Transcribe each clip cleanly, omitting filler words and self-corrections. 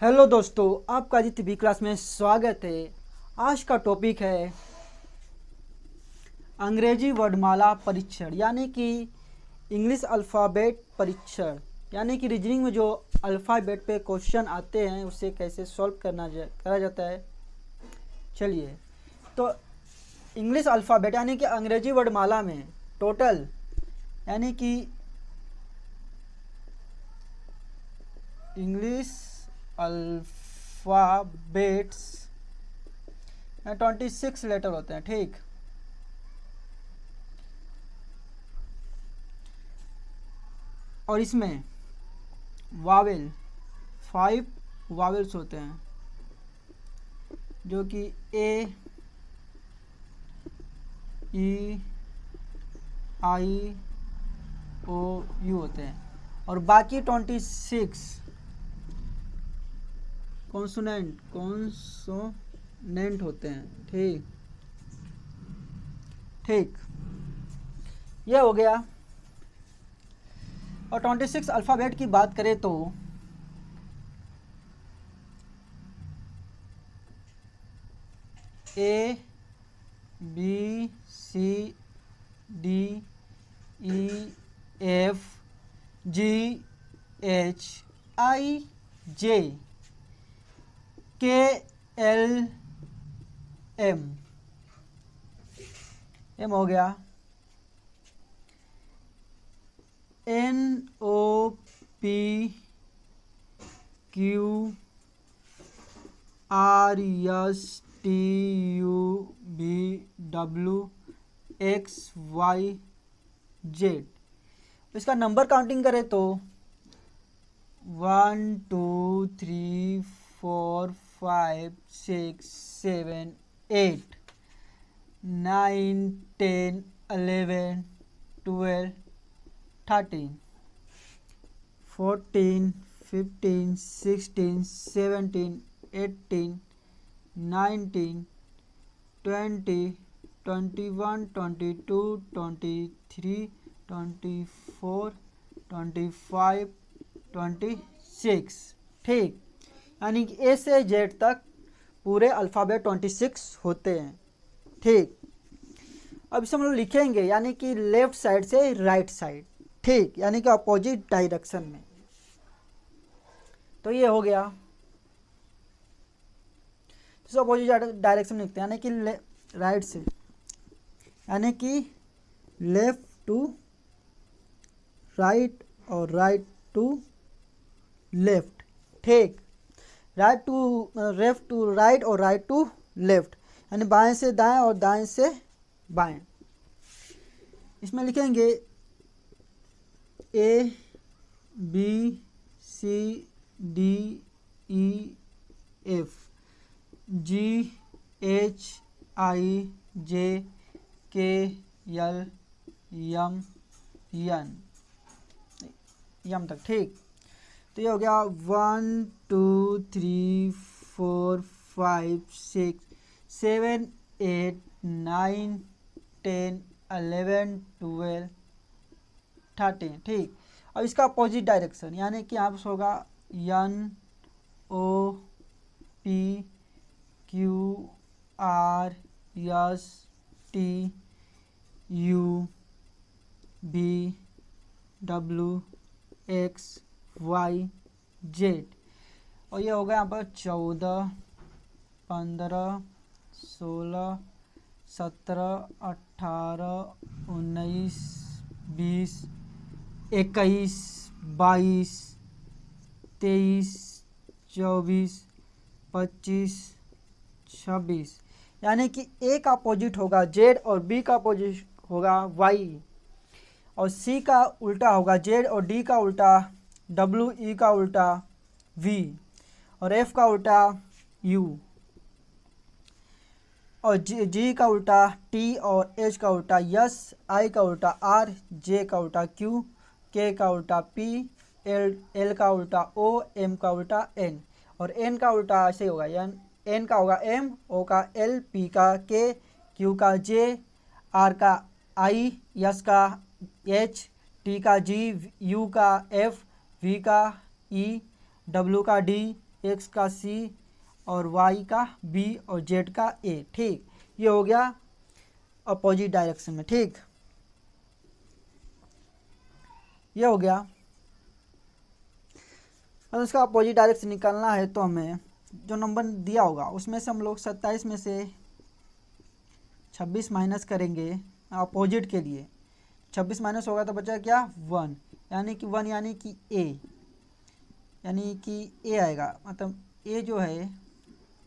Hello दोस्तों, आपका Aditya B class में स्वागत है। आज का टॉपिक है अंग्रेजी वर्णमाला परीक्षण यानी कि इंग्लिश अल्फ़ाबेट परीक्षण, यानी कि रीजनिंग में जो अल्फ़ाबेट पे क्वेश्चन आते हैं उसे कैसे सॉल्व करा जाता है। चलिए, तो इंग्लिश अल्फ़ाबेट यानी कि अंग्रेजी वर्णमाला में टोटल यानी कि इंग्लिश अल्फ़ाबेट्स 26 लेटर होते हैं। ठीक, और इसमें वावेल 5 वावेल्स होते हैं जो कि ए, ई, आई, ओ, यू होते हैं, और बाकी 26 कॉन्सोनेंट होते हैं। ठीक ठीक, ये हो गया। और 26 अल्फ़ाबेट की बात करें तो A, B, C, D, E, F, G, H, I, J, K, L, M हो गया। N, O, P, Q, R, S, T, U, V, W, X, Y, Z. इसका नंबर काउंटिंग करें तो 1 2 3 4 5 6 7 8 9 10 11 12 13 14 15 16 17 18 19 20 21 22 23 24 25 26। ठीक, यानी कि ए से जेड तक पूरे अल्फ़ाबेट 26 होते हैं। ठीक, अब इसे हम लोग लिखेंगे यानी कि लेफ्ट साइड से राइट साइड। ठीक, यानी कि अपोजिट डायरेक्शन में। तो ये हो गया, इसे अपोजिट डायरेक्शन में लिखते हैं यानी कि राइट से, यानी कि लेफ्ट टू राइट और राइट टू लेफ्ट। ठीक, लेफ्ट टू राइट और राइट टू लेफ्ट, यानी बाएं से दाएं और दाएं से बाएं। इसमें लिखेंगे ए, B, C, D, E, F, G, H, I, J, K, L, M, N तक। ठीक, तो ये हो गया 1 2 3 4 5 6 7 8 9 10 11 12 13। ठीक, अब इसका अपोजिट डायरेक्शन यानी कि यहाँ पर होगा N, O, P, Q, R, S, T, U, V, W, X, Y, Z. और ये होगा यहाँ पर 14 15 16 17 18 19 20 21 22 23 24 25 26, यानी कि ए का अपोजिट होगा जेड और बी का अपोजिट होगा वाई, और सी का उल्टा होगा जेड और डी का उल्टा डब्ल्यू, ई का उल्टा वी, और एफ का उल्टा यू, और जी का उल्टा टी, और एच का उल्टा यस, आई का उल्टा आर, जे का उल्टा क्यू, के का उल्टा पी, एल का उल्टा ओ, एम का उल्टा एन, और एन का उल्टा ऐसे होगा एन का होगा एम, ओ का एल, पी का के, क्यू का जे, आर का आई, एस का एच, टी का जी, यू का एफ, वी का ई, डब्ल्यू का डी, एक्स का सी और वाई का बी और जेड का ए। ठीक, ये हो गया अपोजिट डायरेक्शन में। ठीक, ये हो गया। अगर इसका अपोजिट डायरेक्शन निकालना है तो हमें जो नंबर दिया होगा उसमें से हम लोग 27 में से 26 माइनस करेंगे अपोजिट के लिए। 26 माइनस होगा तो बचा क्या 1, यानी कि 1 यानी कि ए आएगा, मतलब ए जो है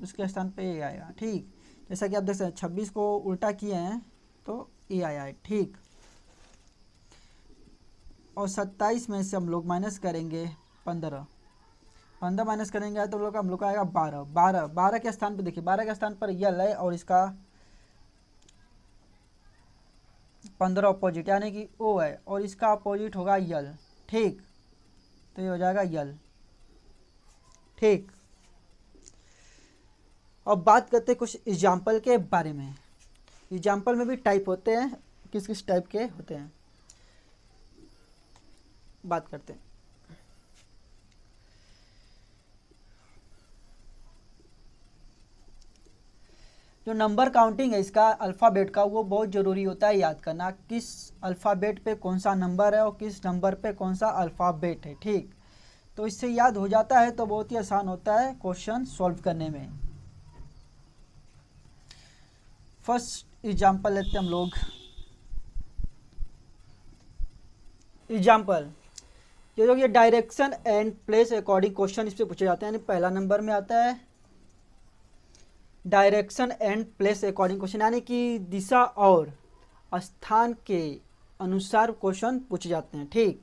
उसके स्थान पे ए आएगा। ठीक, जैसा कि आप देख सकते हैं 26 को उल्टा किए हैं तो ए आया है। ठीक, और 27 में से हम लोग माइनस करेंगे 15 माइनस करेंगे तो हम लोग का आएगा 12 के स्थान पे देखिए 12 के स्थान पर यल है और इसका 15 अपोजिट यानी कि ओ है और इसका अपोजिट होगा यल। ठीक, तो ये हो जाएगा यल। ठीक, अब बात करते हैं कुछ एग्जाम्पल के बारे में। एग्जाम्पल में भी टाइप होते हैं, किस किस टाइप के होते हैं बात करते हैं। जो नंबर काउंटिंग है इसका अल्फ़ाबेट का, वो बहुत ज़रूरी होता है याद करना, किस अल्फ़ाबेट पे कौन सा नंबर है और किस नंबर पे कौन सा अल्फ़ाबेट है। ठीक, तो इससे याद हो जाता है तो बहुत ही आसान होता है क्वेश्चन सॉल्व करने में। फर्स्ट एग्जांपल लेते हैं हम लोग। एग्जांपल ये direction and place according question इस पे पूछे जाते हैं, यानी पहला नंबर में आता है direction and place according question, यानी कि दिशा और स्थान के अनुसार क्वेश्चन पूछे जाते हैं। ठीक,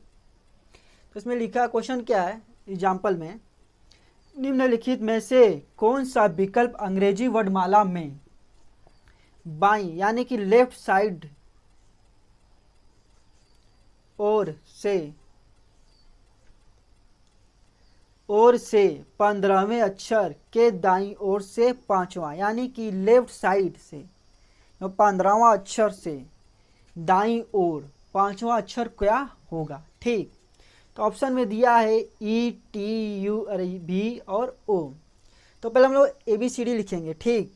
तो इसमें लिखा क्वेश्चन क्या है एग्जाम्पल में, निम्नलिखित में से कौन सा विकल्प अंग्रेजी वर्णमाला में बाईं यानी कि लेफ्ट साइड ओर से 15वें अक्षर के दाईं ओर से 5वां, यानी कि लेफ्ट साइड से 15वां अक्षर से दाईं ओर 5वां अक्षर क्या होगा। ठीक, तो ऑप्शन में दिया है ई टी यू बी और ओ। तो पहले हम लोग ABCD लिखेंगे। ठीक,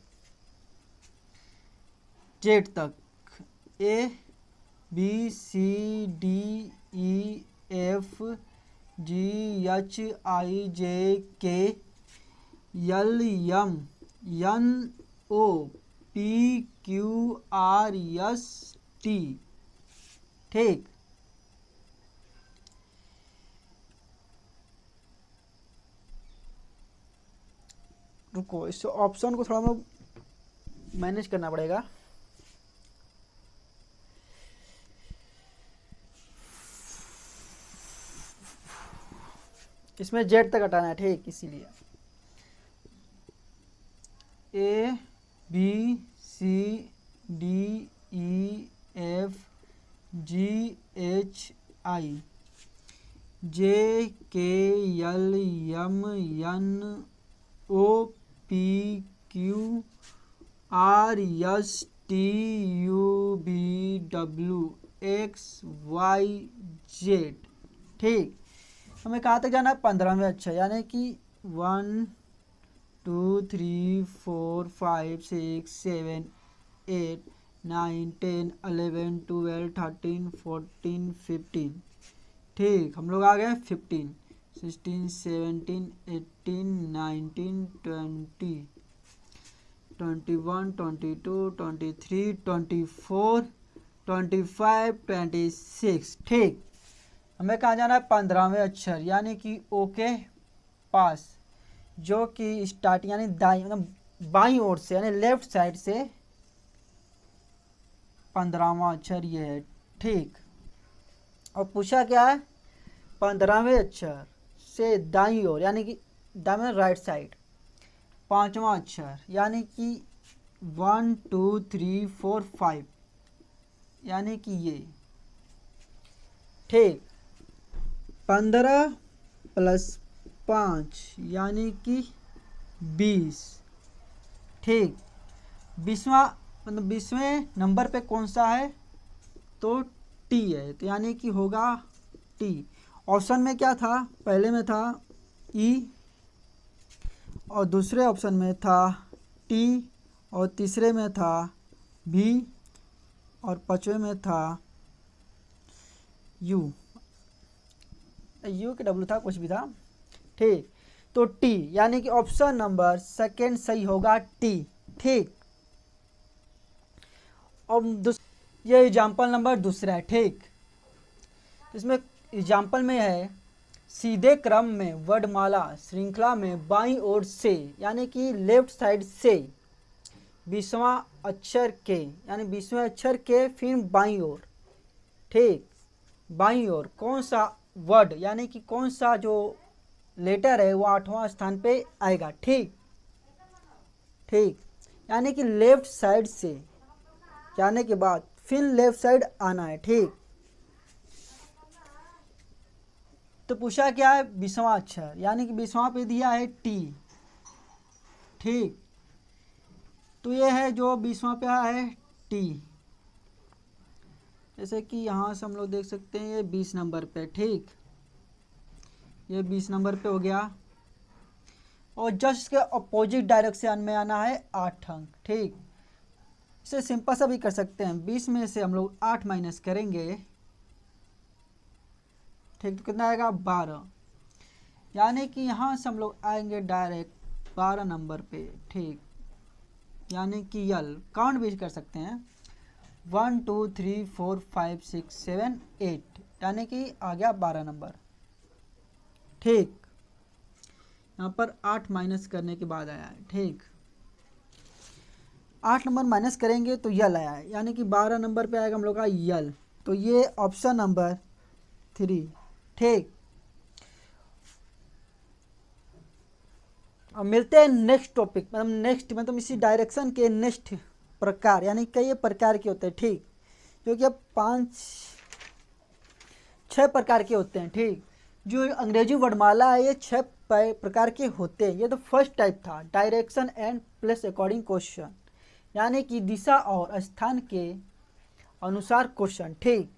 जेड तक ABCDEF GHIJK LMNOPQRST। ठीक, रुको, इस ऑप्शन को थोड़ा हम मैनेज करना पड़ेगा। इसमें जेड तक हटाना है। ठीक, इसीलिए ABCDEF GHIJK LMNOPQRST UVWXYZ। ठीक, हमें कहाँ तक जाना है 15वें अक्षर, यानी कि 1 2 3 4 5 6 7 8 9 10 11 12 13 14 15। ठीक, हम लोग आ गए 15 16 17 18 19 20 21 22 23 24 25 26। ठीक, हमें कहाँ जाना है 15वें अक्षर यानी कि ओ के पास, जो कि स्टार्ट यानी दाई मतलब बाईं ओर से यानी लेफ्ट साइड से 15वां अक्षर ये है। ठीक, और पूछा क्या है 15वें अक्षर से दाईं ओर यानी कि दाईं राइट साइड 5वां अक्षर यानी कि 1 2 3 4 5 यानी कि ये। ठीक, 15 + 5 यानी कि 20। ठीक, 20वां मतलब 20वें नंबर पे कौन सा है तो टी है, तो यानी कि होगा टी। ऑप्शन में क्या था, पहले में था ई और दूसरे ऑप्शन में था टी और तीसरे में था भी और पाँचवें में था यू के डब्ल्यू था, कुछ भी था। ठीक, तो टी यानी कि ऑप्शन नंबर सेकेंड सही होगा, टी। ठीक, और ये एग्जाम्पल नंबर दूसरा है। ठीक, इसमें एग्जाम्पल में है सीधे क्रम में वर्णमाला श्रृंखला में बाईं ओर से यानी कि लेफ्ट साइड से 20वां अक्षर के यानी 20वें अक्षर के फिर बाईं ओर। ठीक, बाईं ओर कौन सा वर्ड यानी कि कौन सा जो लेटर है वो 8वां स्थान पे आएगा। ठीक, ठीक, यानी कि लेफ्ट साइड से जाने के बाद फिर लेफ्ट साइड आना है। ठीक, तो पूछा क्या है, 20वां अक्षर यानी कि 20वां पे दिया है टी। ठीक, तो ये है जो 20वां पे आया है टी, जैसे कि यहाँ से हम लोग देख सकते हैं ये 20 नंबर पे। ठीक, ये 20 नंबर पे हो गया, और जस्ट इसके अपोजिट डायरेक्शन में आना है 8 अंक। ठीक, इसे सिंपल सा भी कर सकते हैं, 20 में से हम लोग 8 माइनस करेंगे। ठीक, तो कितना आएगा 12, यानी कि यहाँ से हम लोग आएंगे डायरेक्ट 12 नंबर पे। ठीक, यानी कि यल काउंट भी कर सकते हैं, 1 2 3 4 5 6 7 8, यानी कि आ गया 12 नंबर। ठीक, यहाँ पर 8 माइनस करने के बाद आया है। ठीक, 8 नंबर माइनस करेंगे तो यल आया है, यानी कि 12 नंबर पे आएगा हम लोग का यल, तो ये ऑप्शन नंबर 3। ठीक, अब मिलते हैं नेक्स्ट टॉपिक, मतलब इसी डायरेक्शन के नेक्स्ट प्रकार, यानी कई प्रकार के होते हैं। ठीक, क्योंकि अब 5-6 प्रकार के होते हैं। ठीक, जो अंग्रेजी वर्णमाला है ये 6 प्रकार के होते हैं। ये तो फर्स्ट टाइप था, direction and place according question, यानी कि दिशा और स्थान के अनुसार क्वेश्चन। ठीक,